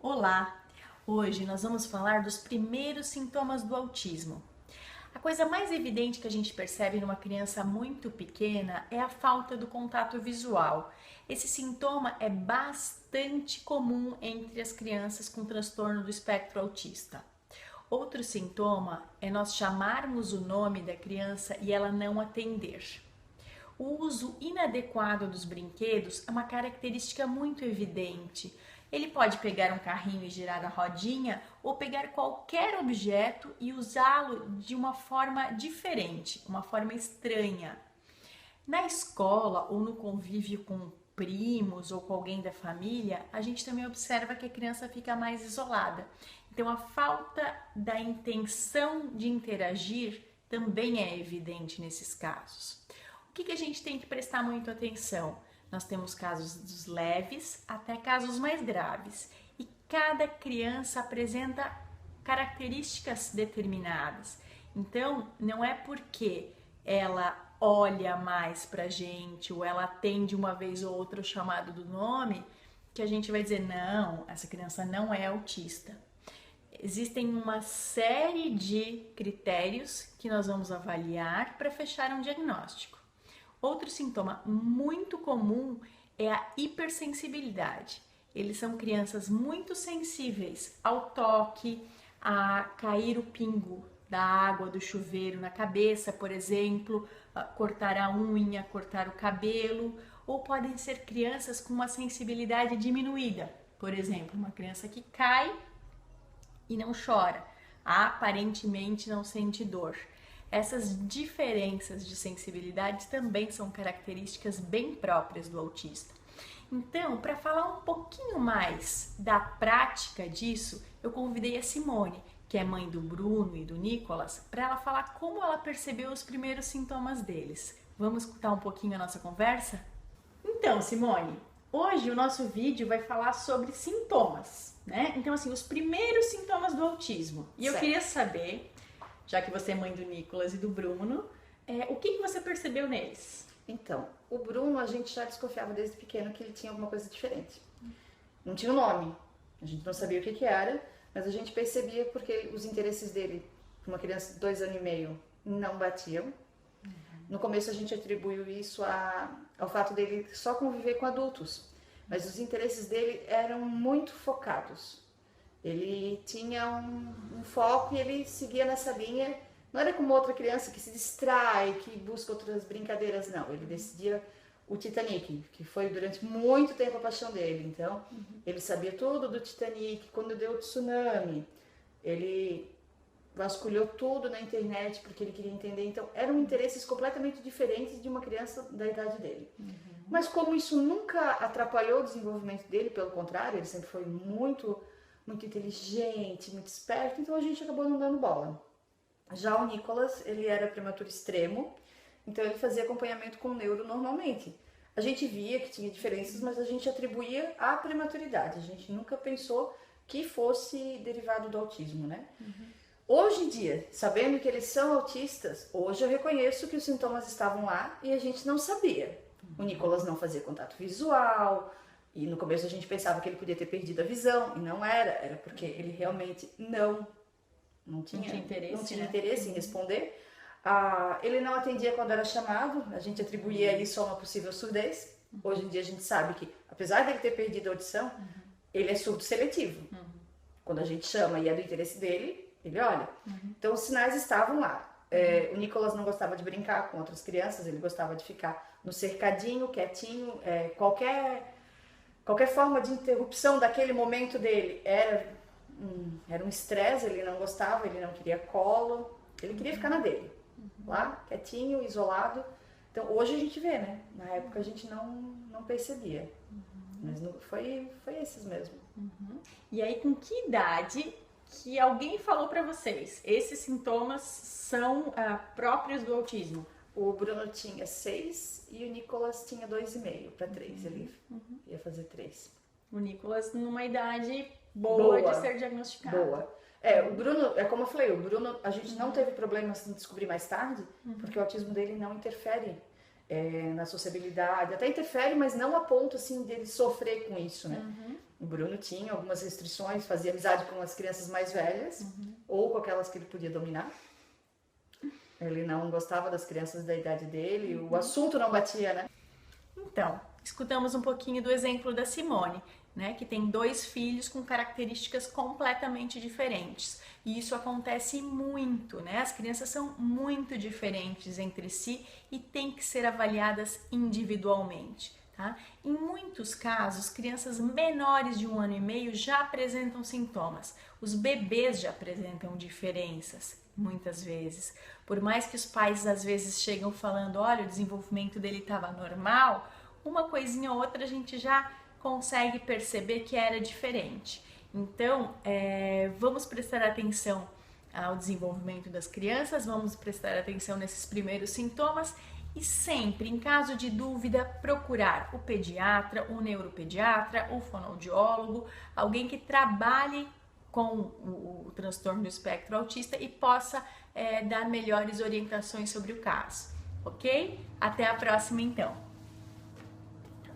Olá! Hoje nós vamos falar dos primeiros sintomas do autismo. A coisa mais evidente que a gente percebe numa criança muito pequena é a falta do contato visual. Esse sintoma é bastante comum entre as crianças com transtorno do espectro autista. Outro sintoma é nós chamarmos o nome da criança e ela não atender. O uso inadequado dos brinquedos é uma característica muito evidente. Ele pode pegar um carrinho e girar a rodinha ou pegar qualquer objeto e usá-lo de uma forma diferente, uma forma estranha. Na escola ou no convívio com primos ou com alguém da família, a gente também observa que a criança fica mais isolada. Então, a falta da intenção de interagir também é evidente nesses casos. O que a gente tem que prestar muito atenção? Nós temos casos dos leves até casos mais graves e cada criança apresenta características determinadas. Então, não é porque ela olha mais pra gente ou ela atende uma vez ou outra o chamado do nome que a gente vai dizer, não, essa criança não é autista. Existem uma série de critérios que nós vamos avaliar para fechar um diagnóstico. Outro sintoma muito comum é a hipersensibilidade. Eles são crianças muito sensíveis ao toque, a cair o pingo da água do chuveiro na cabeça, por exemplo, cortar a unha, cortar o cabelo, ou podem ser crianças com uma sensibilidade diminuída. Por exemplo, uma criança que cai e não chora, aparentemente não sente dor. Essas diferenças de sensibilidade também são características bem próprias do autista. Então, para falar um pouquinho mais da prática disso, eu convidei a Simone, que é mãe do Bruno e do Nicolas, para ela falar como ela percebeu os primeiros sintomas deles. Vamos escutar um pouquinho a nossa conversa? Então, Simone, hoje o nosso vídeo vai falar sobre sintomas, né? Então, assim, os primeiros sintomas do autismo. E eu queria saber, já que você é mãe do Nicolas e do Bruno, o que você percebeu neles? Então, o Bruno, a gente já desconfiava desde pequeno que ele tinha alguma coisa diferente. Não tinha o nome, a gente não sabia o que era, mas a gente percebia porque os interesses dele, uma criança de 2 anos e meio, não batiam. No começo a gente atribuiu isso ao fato dele só conviver com adultos, mas os interesses dele eram muito focados. Ele tinha um foco e ele seguia nessa linha. Não era como outra criança que se distrai, que busca outras brincadeiras, não. Ele decidia o Titanic, que foi durante muito tempo a paixão dele. Então, ele sabia tudo do Titanic. Quando deu o tsunami, ele vasculhou tudo na internet porque ele queria entender. Então, eram interesses completamente diferentes de uma criança da idade dele. Mas como isso nunca atrapalhou o desenvolvimento dele, pelo contrário, ele sempre foi muito inteligente, muito esperto, então a gente acabou não dando bola. Já o Nicolas, ele era prematuro extremo, então ele fazia acompanhamento com o neuro normalmente. A gente via que tinha diferenças, mas a gente atribuía à prematuridade, a gente nunca pensou que fosse derivado do autismo, né? Hoje em dia, sabendo que eles são autistas, hoje eu reconheço que os sintomas estavam lá e a gente não sabia. O Nicolas não fazia contato visual, e no começo a gente pensava que ele podia ter perdido a visão, e não era porque ele realmente não tinha interesse em responder. Ele não atendia quando era chamado, a gente atribuía isso a uma possível surdez. Hoje em dia a gente sabe que, apesar dele ter perdido a audição, ele é surdo seletivo. Quando a gente chama e é do interesse dele, ele olha. Então os sinais estavam lá. O Nicolas não gostava de brincar com outras crianças, ele gostava de ficar no cercadinho, quietinho, qualquer forma de interrupção daquele momento dele era um estresse, ele não gostava, ele não queria colo, ele queria ficar na dele, lá, quietinho, isolado. Então hoje a gente vê, né? Na época a gente não percebia, mas foi esses mesmo. E aí, com que idade que alguém falou pra vocês? Esses sintomas são próprios do autismo? O Bruno tinha 6 e o Nicolas tinha 2,5 para 3. Ele ia fazer 3. O Nicolas numa idade boa de ser diagnosticado. Boa. O Bruno, é como eu falei, o Bruno, a gente não teve problemas em descobrir mais tarde, porque o autismo dele não interfere na sociabilidade. Até interfere, mas não a ponto assim dele sofrer com isso, né? O Bruno tinha algumas restrições, fazia amizade com as crianças mais velhas, ou com aquelas que ele podia dominar. Ele não gostava das crianças da idade dele, o assunto não batia, né? Então, escutamos um pouquinho do exemplo da Simone, né, que tem 2 filhos com características completamente diferentes. E isso acontece muito, né? As crianças são muito diferentes entre si e têm que ser avaliadas individualmente, tá? Em muitos casos, crianças menores de 1 ano e meio já apresentam sintomas. Os bebês já apresentam diferenças, muitas vezes. Por mais que os pais às vezes chegam falando, olha, o desenvolvimento dele estava normal, uma coisinha ou outra a gente já consegue perceber que era diferente. Então, vamos prestar atenção ao desenvolvimento das crianças, vamos prestar atenção nesses primeiros sintomas e sempre, em caso de dúvida, procurar o pediatra, o neuropediatra, o fonoaudiólogo, alguém que trabalhe com o transtorno do espectro autista e possa dar melhores orientações sobre o caso, ok? Até a próxima então!